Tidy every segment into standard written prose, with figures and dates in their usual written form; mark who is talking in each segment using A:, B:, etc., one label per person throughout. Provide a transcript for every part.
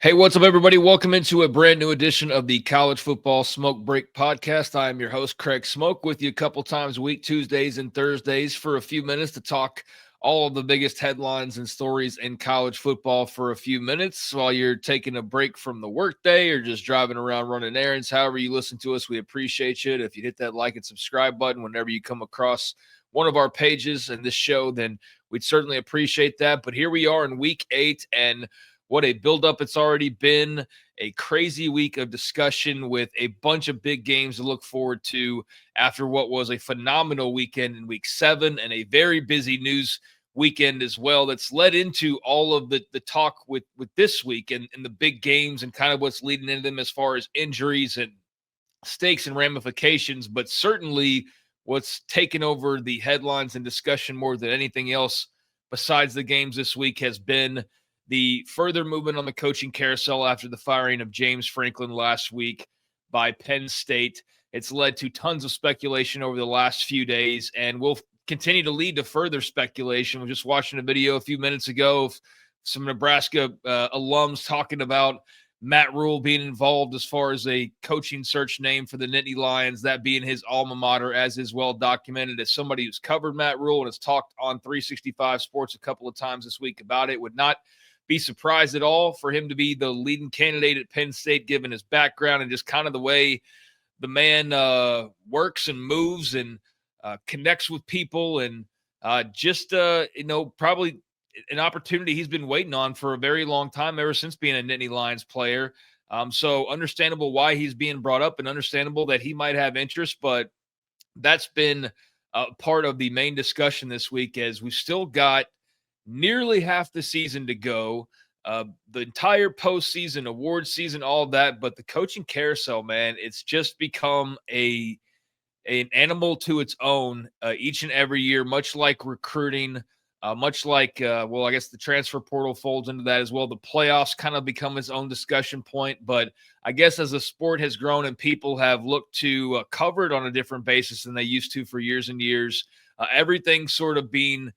A: Hey, what's up, everybody? Welcome into a brand new edition of the College Football Smoke Break Podcast. I am your host, Craig Smoke, with you a couple times a week, Tuesdays and Thursdays, for a few minutes to talk all of the biggest headlines and stories in college football for a few minutes while you're taking a break from the workday or just driving around running errands. However you listen to us, we appreciate you. If you hit that like and subscribe button whenever you come across one of our pages in this show, then we'd certainly appreciate that. But here we are in week 8, and what a buildup it's already been. A crazy week of discussion with a bunch of big games to look forward to after what was a phenomenal weekend in week 7 and a very busy news weekend as well that's led into all of the talk with this week and the big games and kind of what's leading into them as far as injuries and stakes and ramifications. But certainly what's taken over the headlines and discussion more than anything else besides the games this week has been the further movement on the coaching carousel after the firing of James Franklin last week by Penn State. It's led to tons of speculation over the last few days and will continue to lead to further speculation. We're just watching a video a few minutes ago of some Nebraska alums talking about Matt Rhule being involved as far as a coaching search name for the Nittany Lions, that being his alma mater, as is well documented. As somebody who's covered Matt Rhule and has talked on 365 Sports a couple of times this week about it, would not be surprised at all for him to be the leading candidate at Penn State, given his background and just kind of the way the man works and moves and connects with people, and probably an opportunity he's been waiting on for a very long time, ever since being a Nittany Lions player. So understandable why he's being brought up and understandable that he might have interest, but that's been part of the main discussion this week, as we've still got nearly half the season to go, the entire postseason, award season, all of that. But the coaching carousel, man, it's just become an animal to its own each and every year, much like recruiting, much like, I guess the transfer portal folds into that as well. The playoffs kind of become its own discussion point. But I guess as the sport has grown and people have looked to cover it on a different basis than they used to for years and years, everything sort of being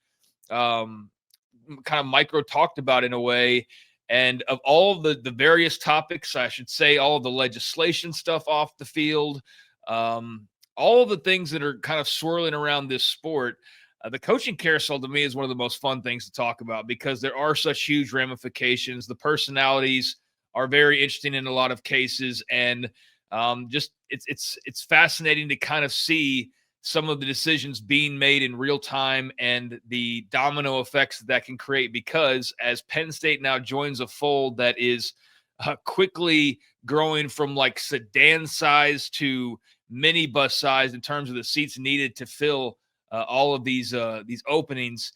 A: kind of micro talked about in a way. And of all of the various topics, I should say, all of the legislation stuff off the field, all of the things that are kind of swirling around this sport, the coaching carousel to me is one of the most fun things to talk about, because there are such huge ramifications. The personalities are very interesting in a lot of cases, and it's fascinating to kind of see some of the decisions being made in real time and the domino effects that can create, because as Penn State now joins a fold that is quickly growing from like sedan size to minibus size in terms of the seats needed to fill all of these openings,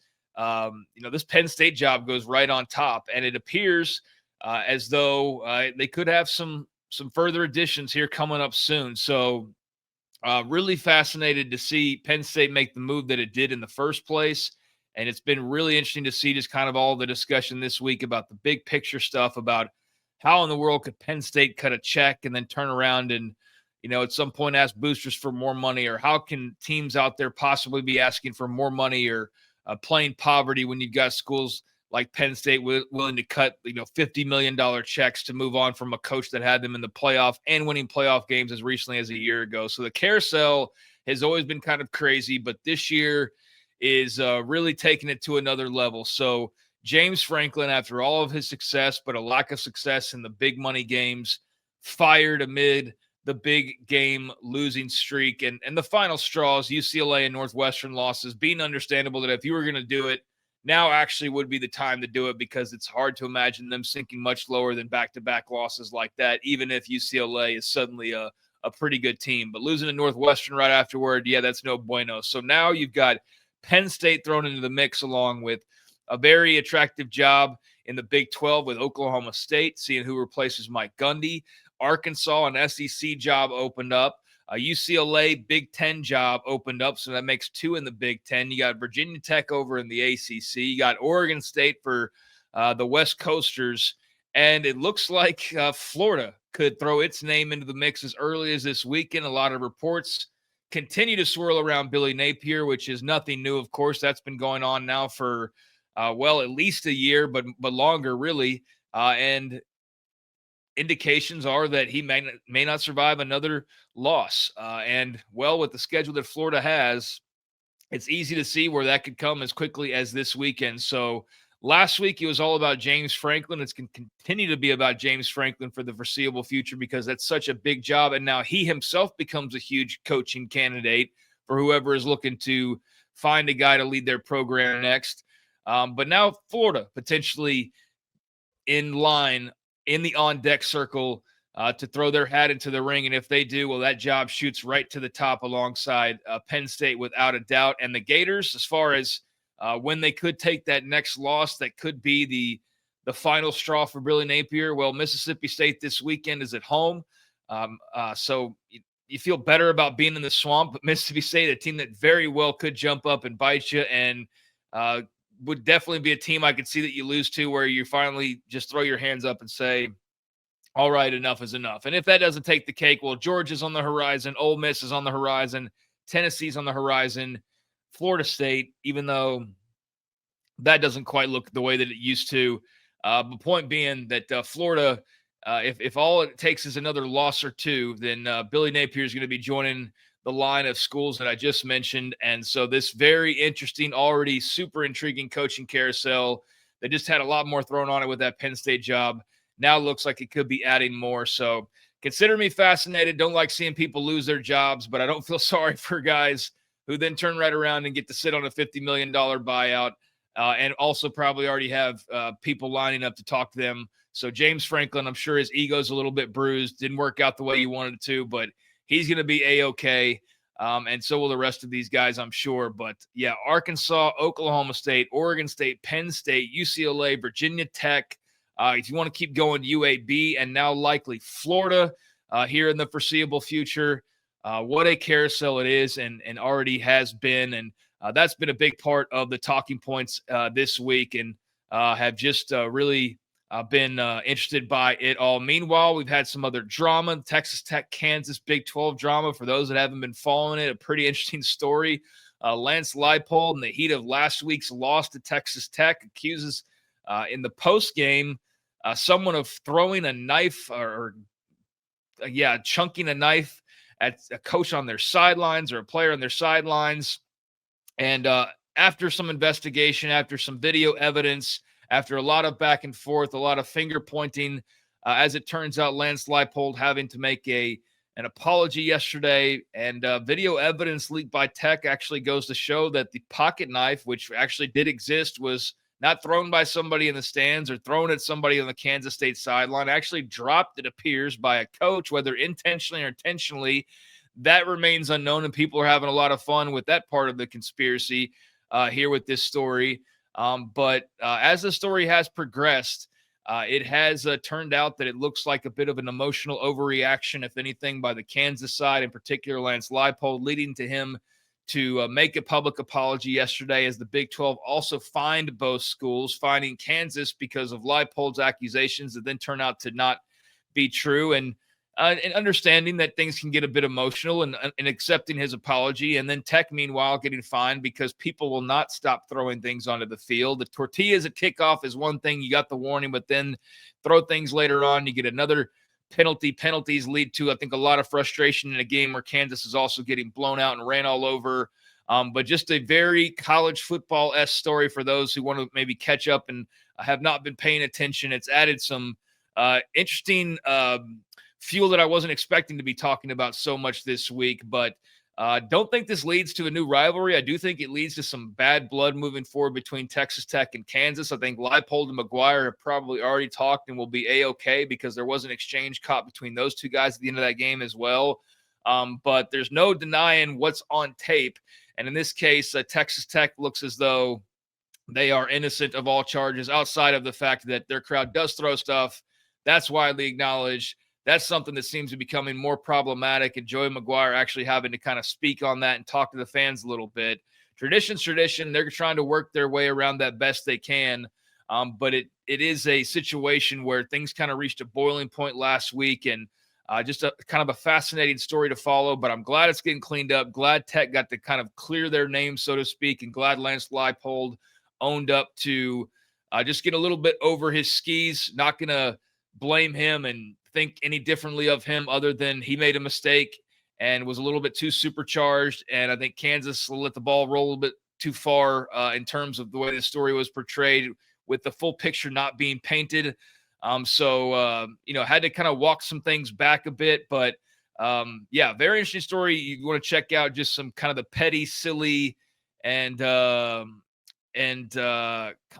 A: this Penn State job goes right on top, and it appears as though they could have some further additions here coming up soon. So really fascinated to see Penn State make the move that it did in the first place. And it's been really interesting to see just kind of all the discussion this week about the big picture stuff, about how in the world could Penn State cut a check and then turn around and, at some point ask boosters for more money, or how can teams out there possibly be asking for more money or playing poverty when you've got schools like Penn State willing to cut, $50 million checks to move on from a coach that had them in the playoff and winning playoff games as recently as a year ago. So the carousel has always been kind of crazy, but this year is really taking it to another level. So James Franklin, after all of his success, but a lack of success in the big money games, fired amid the big game losing streak and the final straws, UCLA and Northwestern losses, being understandable that if you were going to do it, now actually would be the time to do it, because it's hard to imagine them sinking much lower than back-to-back losses like that, even if UCLA is suddenly a pretty good team. But losing to Northwestern right afterward, yeah, that's no bueno. So now you've got Penn State thrown into the mix, along with a very attractive job in the Big 12 with Oklahoma State, seeing who replaces Mike Gundy. Arkansas, an SEC job opened up. A UCLA Big Ten job opened up, so that makes 2 in the Big Ten. You got Virginia Tech over in the ACC. You got Oregon State for the West Coasters. And it looks like Florida could throw its name into the mix as early as this weekend. A lot of reports continue to swirl around Billy Napier, which is nothing new, of course. That's been going on now for, at least a year, but longer, really. And indications are that he may not survive another loss. And well, with the schedule that Florida has, it's easy to see where that could come as quickly as this weekend. So last week, it was all about James Franklin. It's going to continue to be about James Franklin for the foreseeable future because that's such a big job. And now he himself becomes a huge coaching candidate for whoever is looking to find a guy to lead their program next. But now Florida potentially in line in the on-deck circle to throw their hat into the ring. And if they do, well, that job shoots right to the top alongside Penn State without a doubt. And the Gators, as far as when they could take that next loss, that could be the final straw for Billy Napier. Well, Mississippi State this weekend is at home. So you feel better about being in the swamp, but Mississippi State, a team that very well could jump up and bite you, and would definitely be a team I could see that you lose to, where you finally just throw your hands up and say, all right, enough is enough. And if that doesn't take the cake, well, Georgia's on the horizon, Ole Miss is on the horizon, Tennessee's on the horizon, Florida State, even though that doesn't quite look the way that it used to. The point being that Florida, if all it takes is another loss or two, then Billy Napier is going to be joining the line of schools that I just mentioned. And so this very interesting, already super intriguing coaching carousel that just had a lot more thrown on it with that Penn State job now looks like it could be adding more. So consider me fascinated. Don't like seeing people lose their jobs, but I don't feel sorry for guys who then turn right around and get to sit on a $50 million buyout and also probably already have people lining up to talk to them. So James Franklin, I'm sure his ego's a little bit bruised. Didn't work out the way you wanted it to, but he's going to be A-okay. And so will the rest of these guys, I'm sure. But, yeah, Arkansas, Oklahoma State, Oregon State, Penn State, UCLA, Virginia Tech. If you want to keep going, UAB, and now likely Florida here in the foreseeable future. What a carousel it is and already has been. And that's been a big part of the talking points this week, and have just really been interested by it all. Meanwhile, we've had some other drama, Texas Tech, Kansas, Big 12 drama. For those that haven't been following it, a pretty interesting story. Lance Leipold, in the heat of last week's loss to Texas Tech, accuses in the post game someone of throwing a knife chunking a knife at a coach on their sidelines or a player on their sidelines. And after some investigation, after some video evidence, after a lot of back and forth, a lot of finger pointing, as it turns out, Lance Leipold having to make an apology yesterday. And video evidence leaked by Tech actually goes to show that the pocket knife, which actually did exist, was not thrown by somebody in the stands or thrown at somebody on the Kansas State sideline, actually dropped, it appears, by a coach, whether intentionally or intentionally. That remains unknown, and people are having a lot of fun with that part of the conspiracy here with this story. But as the story has progressed, it has turned out that it looks like a bit of an emotional overreaction, if anything, by the Kansas side, in particular Lance Leipold, leading to him to make a public apology yesterday, as the Big 12 also fined both schools, finding Kansas because of Leipold's accusations that then turn out to not be true, and understanding that things can get a bit emotional and accepting his apology. And then Tech, meanwhile, getting fined because people will not stop throwing things onto the field. The tortillas at kickoff is one thing. You got the warning, but then throw things later on, you get another penalty. Penalties lead to, I think, a lot of frustration in a game where Kansas is also getting blown out and ran all over. But just a very college football-esque story for those who want to maybe catch up and have not been paying attention. It's added some interesting fuel that I wasn't expecting to be talking about so much this week. But don't think this leads to a new rivalry. I do think it leads to some bad blood moving forward between Texas Tech and Kansas. I think Leipold and McGuire have probably already talked and will be A-okay, because there was an exchange caught between those two guys at the end of that game as well. But there's no denying what's on tape. And in this case, Texas Tech looks as though they are innocent of all charges, outside of the fact that their crowd does throw stuff. That's widely acknowledged. That's something that seems to be becoming more problematic, and Joey McGuire actually having to kind of speak on that and talk to the fans a little bit. Tradition's tradition. They're trying to work their way around that best they can. But it is a situation where things kind of reached a boiling point last week, and just a kind of a fascinating story to follow. But I'm glad it's getting cleaned up. Glad Tech got to kind of clear their name, so to speak, and glad Lance Leipold owned up to just get a little bit over his skis. Not going to blame him and think any differently of him other than he made a mistake and was a little bit too supercharged. And I think Kansas let the ball roll a little bit too far in terms of the way the story was portrayed, with the full picture not being painted. Had to kind of walk some things back a bit. But, very interesting story. You want to check out just some kind of the petty, silly, and kind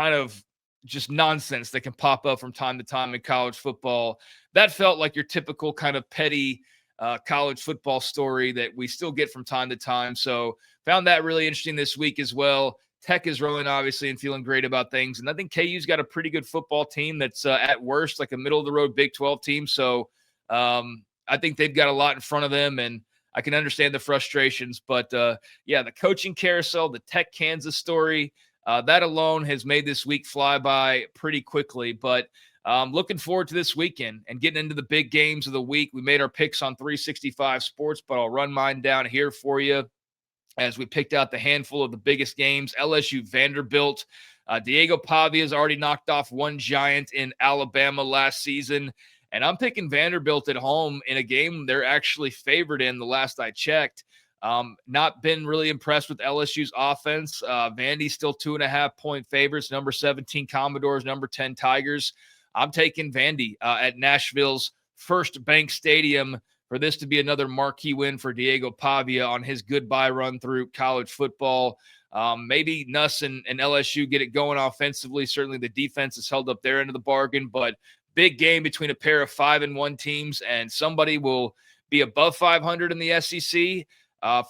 A: of just nonsense that can pop up from time to time in college football. That felt like your typical kind of petty college football story that we still get from time to time. So found that really interesting this week as well. Tech is rolling, obviously, and feeling great about things. And I think KU's got a pretty good football team that's at worst like a middle-of-the-road Big 12 team. So I think they've got a lot in front of them, and I can understand the frustrations. But, the coaching carousel, the Tech Kansas story, that alone has made this week fly by pretty quickly. But looking forward to this weekend and getting into the big games of the week. We made our picks on 365 Sports, but I'll run mine down here for you as we picked out the handful of the biggest games. LSU Vanderbilt. Diego Pavia's already knocked off one giant in Alabama last season. And I'm picking Vanderbilt at home in a game they're actually favored in the last I checked. Not been really impressed with LSU's offense. Vandy's still 2.5-point favorites, number 17 Commodores, number 10 Tigers. I'm taking Vandy at Nashville's First Bank Stadium for this to be another marquee win for Diego Pavia on his goodbye run through college football. Maybe Nuss and LSU get it going offensively. Certainly the defense has held up their end of the bargain, but big game between a pair of 5-1 teams, and somebody will be above 500 in the SEC.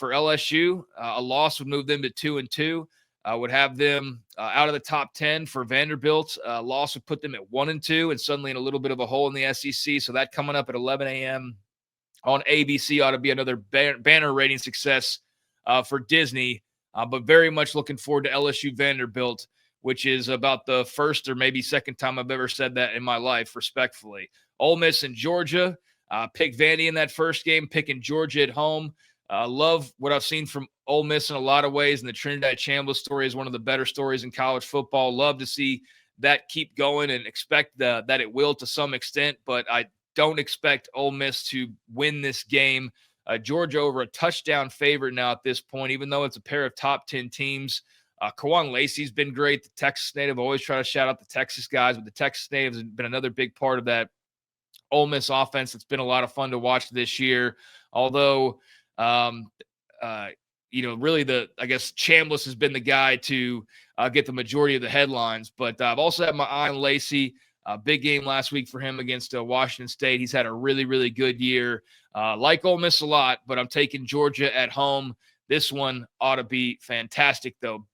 A: For LSU, a loss would move them to 2-2. Would have them out of the top 10. For Vanderbilt, a loss would put them at 1-2 and suddenly in a little bit of a hole in the SEC. So that coming up at 11 a.m. on ABC ought to be another banner rating success for Disney. But very much looking forward to LSU Vanderbilt, which is about the first or maybe second time I've ever said that in my life, respectfully. Ole Miss and Georgia. Pick Vandy in that first game, picking Georgia at home. Love what I've seen from Ole Miss in a lot of ways, and the Trinidad Chambliss story is one of the better stories in college football. Love to see that keep going and expect that it will to some extent, but I don't expect Ole Miss to win this game. Georgia over a touchdown favorite now at this point, even though it's a pair of top 10 teams. Kawan Lacey's been great. The Texas native, always try to shout out the Texas guys, but the Texas natives have been another big part of that Ole Miss offense. It's been a lot of fun to watch this year, although really Chambliss has been the guy to get the majority of the headlines. But I've also had my eye on Lacey. Big game last week for him against Washington State. He's had a really, really good year. Like Ole Miss a lot, but I'm taking Georgia at home. This one ought to be fantastic, though.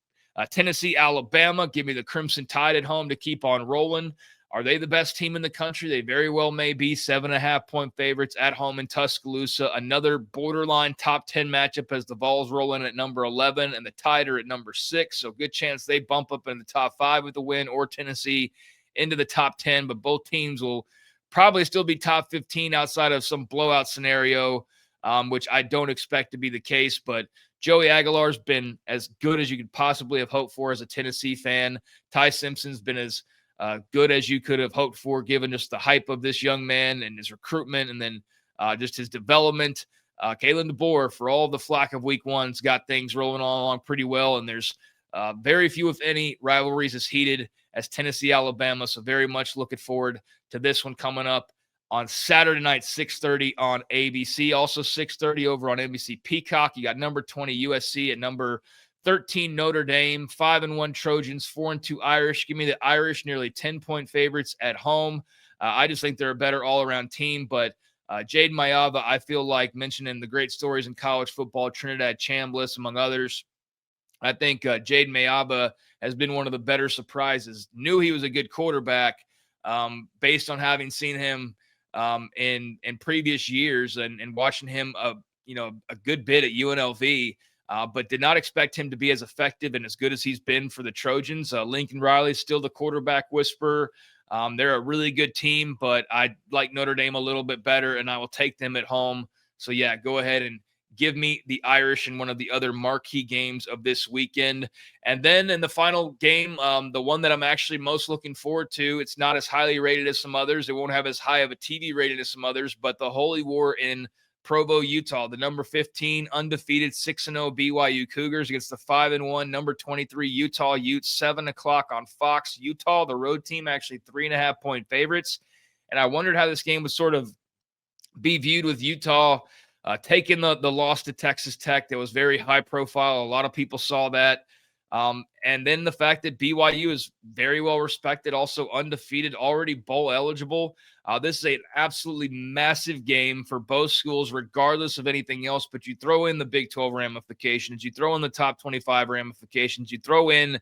A: Tennessee, Alabama. Give me the Crimson Tide at home to keep on rolling. Are they the best team in the country? They very well may be. 7.5-point favorites at home in Tuscaloosa. Another borderline top 10 matchup as the Vols roll in at number 11 and the Tide are at number 6. So good chance they bump up in the top 5 with the win, or Tennessee into the top 10. But both teams will probably still be top 15 outside of some blowout scenario, which I don't expect to be the case. But Joey Aguilar's been as good as you could possibly have hoped for as a Tennessee fan. Ty Simpson's been as good as you could have hoped for, given just the hype of this young man and his recruitment, and then just his development. Kalen DeBoer, for all the flack of week one's got things rolling along pretty well, and there's very few, if any, rivalries as heated as Tennessee, Alabama. So very much looking forward to this one coming up on Saturday night, 6:30 on ABC. Also 6:30 over on NBC Peacock. You got number 20 USC at number 13 Notre Dame, 5-1 Trojans, 4-2 Irish. Give me the Irish, nearly 10-point favorites at home. I just think they're a better all-around team. But Jade Mayava, I feel like, mentioning the great stories in college football, Trinidad Chambliss, among others, I think Jade Mayava has been one of the better surprises. Knew he was a good quarterback based on having seen him in previous years and watching him a good bit at UNLV. But did not expect him to be as effective and as good as he's been for the Trojans. Lincoln Riley's still the quarterback whisperer. They're a really good team, but I like Notre Dame a little bit better, and I will take them at home. So, yeah, go ahead and Give me the Irish in one of the other marquee games of this weekend. And then in the final game, the one that I'm actually most looking forward to, it's not as highly rated as some others. It won't have as high of a TV rating as some others, but the Holy War in Provo, Utah, the number 15 undefeated 6-0 BYU Cougars against the 5-1 number 23 Utah Utes, 7 o'clock on Fox. Utah, the road team, actually 3.5-point favorites. And I wondered how this game would sort of be viewed with Utah taking the loss to Texas Tech. That was very high profile. A lot of people saw that. And then the fact that BYU is very well respected, also undefeated, already bowl eligible. This is an absolutely massive game for both schools, regardless of anything else. But you throw in the Big 12 ramifications, you throw in the top 25 ramifications, you throw in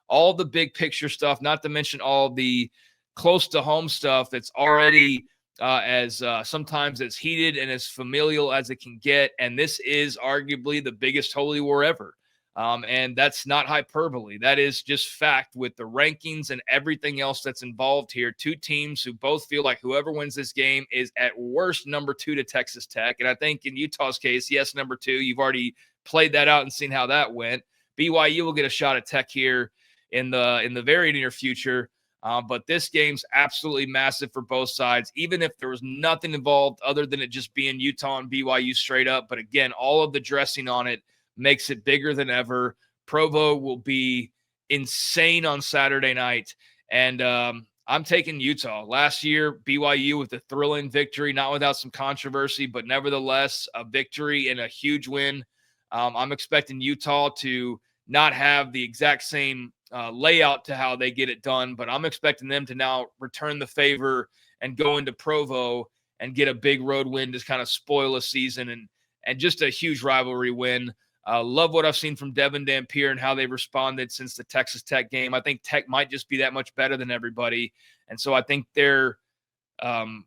A: all the big picture stuff, not to mention all the close to home stuff that's already as sometimes as heated and as familial as it can get. And this is arguably the biggest Holy War ever. And that's not hyperbole. That is just fact with the rankings and everything else that's involved here. Two teams who both feel like whoever wins this game is at worst number 2 to Texas Tech. And I think in Utah's case, yes, number 2. You've already played that out and seen how that went. BYU will get a shot at Tech here in the very near future. But this game's absolutely massive for both sides, even if there was nothing involved other than it just being Utah and BYU straight up. But again, all of the dressing on it makes it bigger than ever. Provo will be insane on Saturday night. And I'm taking Utah. Last year, BYU with a thrilling victory, not without some controversy, but nevertheless, a victory and a huge win. I'm expecting Utah to not have the exact same layout to how they get it done, but I'm expecting them to now return the favor and go into Provo and get a big road win to kind of spoil a season and just a huge rivalry win. Love what I've seen from Devin Dapier and how they've responded since the Texas Tech game. I think Tech might just be that much better than everybody. And so I think they're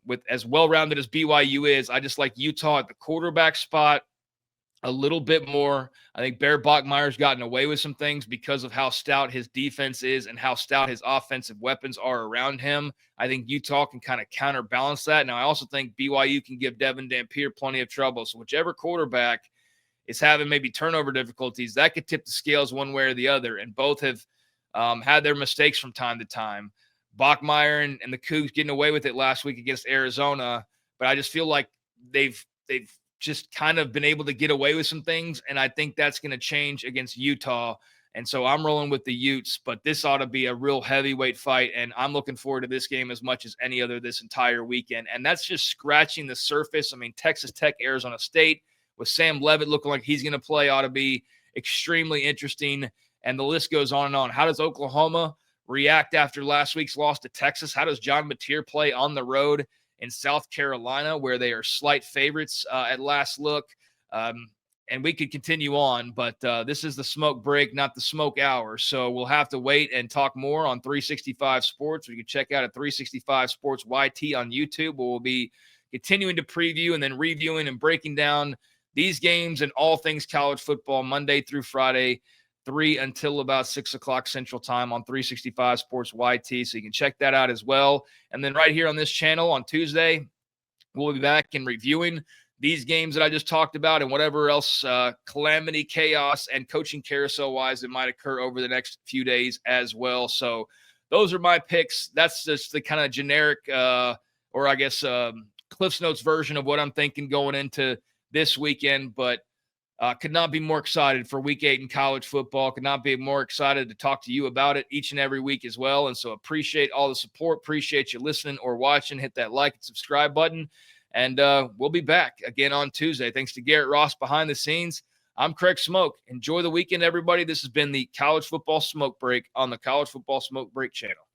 A: with as well-rounded as BYU is. I just like Utah at the quarterback spot a little bit more. I think Bear Bachmeier's gotten away with some things because of how stout his defense is and how stout his offensive weapons are around him. I think Utah can kind of counterbalance that. Now, I also think BYU can give Devin Dapier plenty of trouble. So whichever quarterback is having maybe turnover difficulties, that could tip the scales one way or the other. And both have had their mistakes from time to time. Bachmeier and the Cougs getting away with it last week against Arizona. But I just feel like they've just kind of been able to get away with some things. And I think that's going to change against Utah. And so I'm rolling with the Utes, but this ought to be a real heavyweight fight. And I'm looking forward to this game as much as any other this entire weekend. And that's just scratching the surface. I mean, Texas Tech, Arizona State with Sam Leavitt looking like he's going to play ought to be extremely interesting. And the list goes on and on. How does Oklahoma react after last week's loss to Texas? How does John Napier play on the road in South Carolina, where they are slight favorites at last look? And we could continue on, but this is the smoke break, not the smoke hour. So we'll have to wait and talk more on 365 Sports. You can check out at 365 Sports YT on YouTube, where we'll be continuing to preview and then reviewing and breaking down these games and all things college football Monday through Friday, 3 until about 6 o'clock Central Time on 365 Sports YT. So you can check that out as well. And then right here on this channel on Tuesday, we'll be back and reviewing these games that I just talked about and whatever else calamity, chaos, and coaching carousel-wise that might occur over the next few days as well. So those are my picks. That's just the kind of generic or I guess Cliff's Notes version of what I'm thinking going into this weekend. But could not be more excited for Week 8 in college football. Could not be more excited to talk to you about it each and every week as well. And so appreciate all the support. Appreciate you listening or watching. Hit that like and subscribe button. And we'll be back again on Tuesday. Thanks to Garrett Ross behind the scenes. I'm Craig Smoak. Enjoy the weekend, everybody. This has been the College Football Smoke Break on the College Football Smoke Break channel.